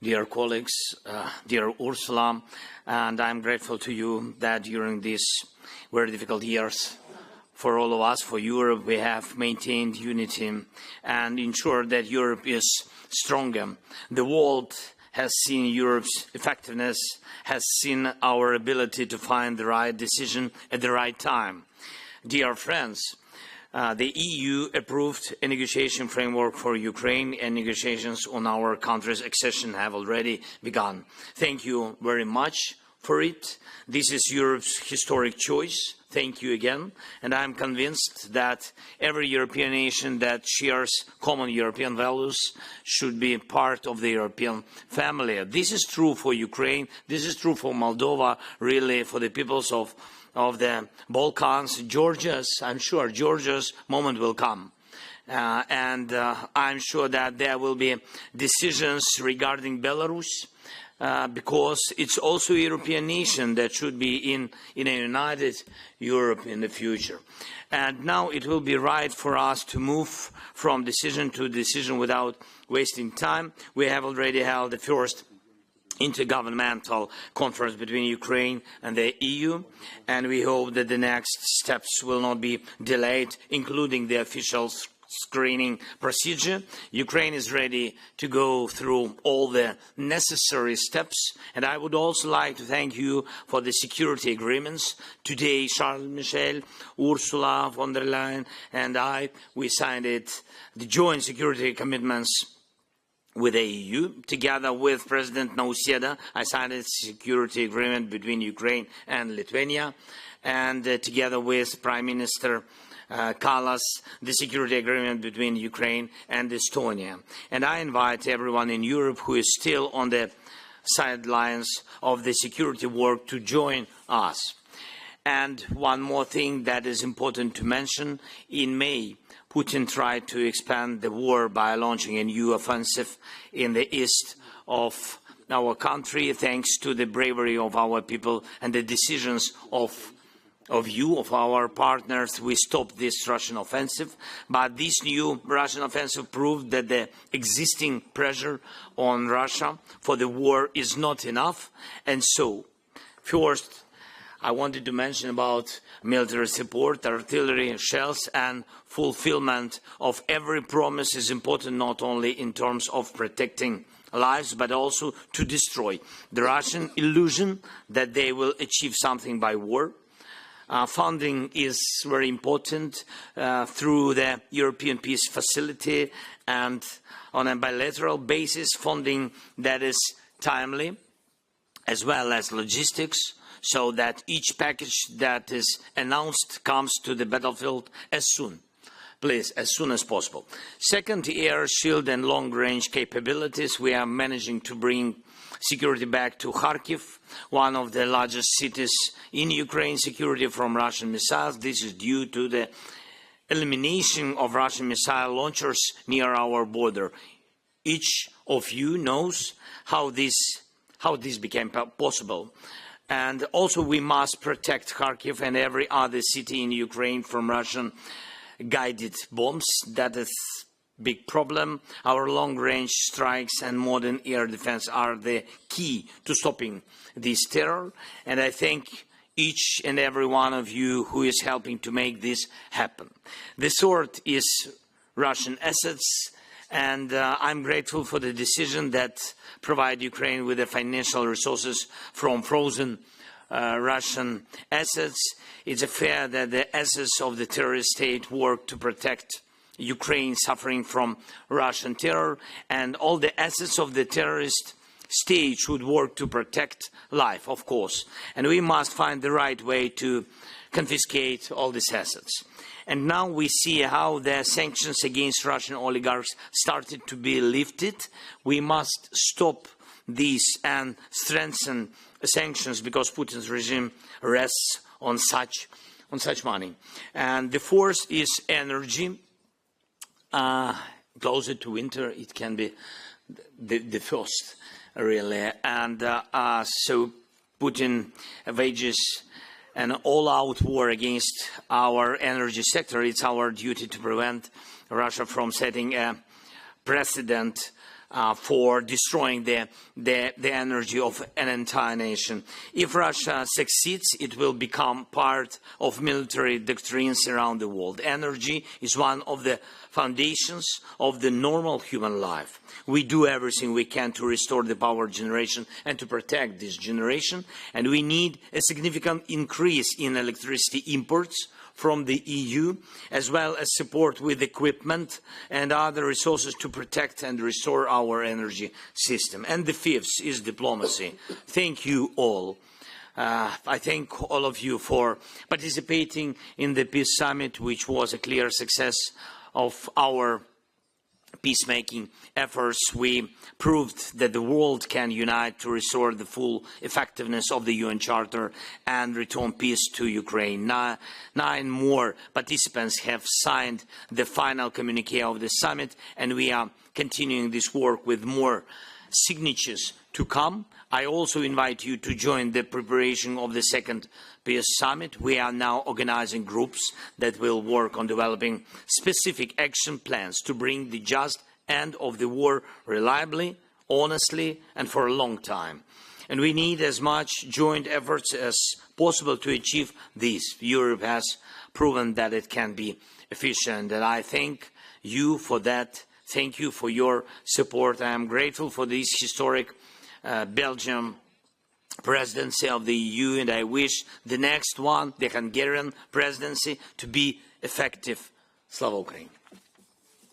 dear colleagues, dear Ursula, and I'm grateful to you that during these very difficult years for all of us, for Europe, we have maintained unity and ensured that Europe is stronger. The world has seen Europe's effectiveness, has seen our ability to find the right decision at the right time. Dear friends, the EU approved a negotiation framework for Ukraine, and negotiations on our country's accession have already begun. Thank you very much for it. This is Europe's historic choice. Thank you again. And I'm convinced that every European nation that shares common European values should be part of the European family. This is true for Ukraine. This is true for Moldova, really for the peoples of the Balkans. I'm sure Georgia's moment will come. I'm sure that there will be decisions regarding Belarus, because it's also a European nation that should be in a united Europe in the future. And now it will be right for us to move from decision to decision without wasting time. We have already held the first intergovernmental conference between Ukraine and the EU, and we hope that the next steps will not be delayed, including the official screening procedure. Ukraine is ready to go through all the necessary steps, and I would also like to thank you for the security agreements. Today, Charles Michel, Ursula von der Leyen and we signed the joint security commitments with the EU. Together with President Nausėda, I signed a security agreement between Ukraine and Lithuania, and together with Prime Minister Kallas, the security agreement between Ukraine and Estonia. And I invite everyone in Europe who is still on the sidelines of the security work to join us. And one more thing that is important to mention: in May, Putin tried to expand the war by launching a new offensive in the east of our country. Thanks to the bravery of our people and the decisions of our partners, we stopped this Russian offensive. But this new Russian offensive proved that the existing pressure on Russia for the war is not enough. And so, first, I wanted to mention about military support, artillery, shells, and fulfillment of every promise is important, not only in terms of protecting lives, but also to destroy the Russian illusion that they will achieve something by war. Funding is very important through the European Peace Facility, and on a bilateral basis, funding that is timely, as well as logistics, so that each package that is announced comes to the battlefield as soon as possible. Second, air, shield and long-range capabilities. We are managing to bring security back to Kharkiv, one of the largest cities in Ukraine, security from Russian missiles. This is due to the elimination of Russian missile launchers near our border. Each of you knows how this became possible. And also we must protect Kharkiv and every other city in Ukraine from Russian guided bombs. That is a big problem. Our long-range strikes and modern air defense are the key to stopping this terror. And I thank each and every one of you who is helping to make this happen. The third is Russian assets. And I'm grateful for the decision that provide Ukraine with the financial resources from frozen Russian assets. It's fair that the assets of the terrorist state work to protect Ukraine suffering from Russian terror, and all the assets of the terrorist state should work to protect life, of course. And we must find the right way to confiscate all these assets. And now we see how the sanctions against Russian oligarchs started to be lifted. We must stop these and strengthen sanctions, because Putin's regime rests on such money. And the fourth is energy. Closer to winter, it can be the first, really. And so Putin wages an all-out war against our energy sector. It's our duty to prevent Russia from setting a precedent for destroying the energy of an entire nation. If Russia succeeds, it will become part of military doctrines around the world. Energy is one of the foundations of the normal human life. We do everything we can to restore the power generation and to protect this generation, and we need a significant increase in electricity imports from the EU, as well as support with equipment and other resources to protect and restore our energy system. And the fifth is diplomacy. Thank you all. I thank all of you for participating in the Peace Summit, which was a clear success of our peacemaking efforts. We proved that the world can unite to restore the full effectiveness of the UN Charter and return peace to Ukraine. Nine more participants have signed the final communique of the summit, and we are continuing this work with more signatures to come. I also invite you to join the preparation of the second Peace Summit. We are now organizing groups that will work on developing specific action plans to bring the just end of the war reliably, honestly, and for a long time. And we need as much joint efforts as possible to achieve this. Europe has proven that it can be efficient, and I thank you for that. Thank you for your support. I am grateful for this historic Belgium presidency of the EU, and I wish the next one, the Hungarian presidency, to be effective. Slava Ukraini.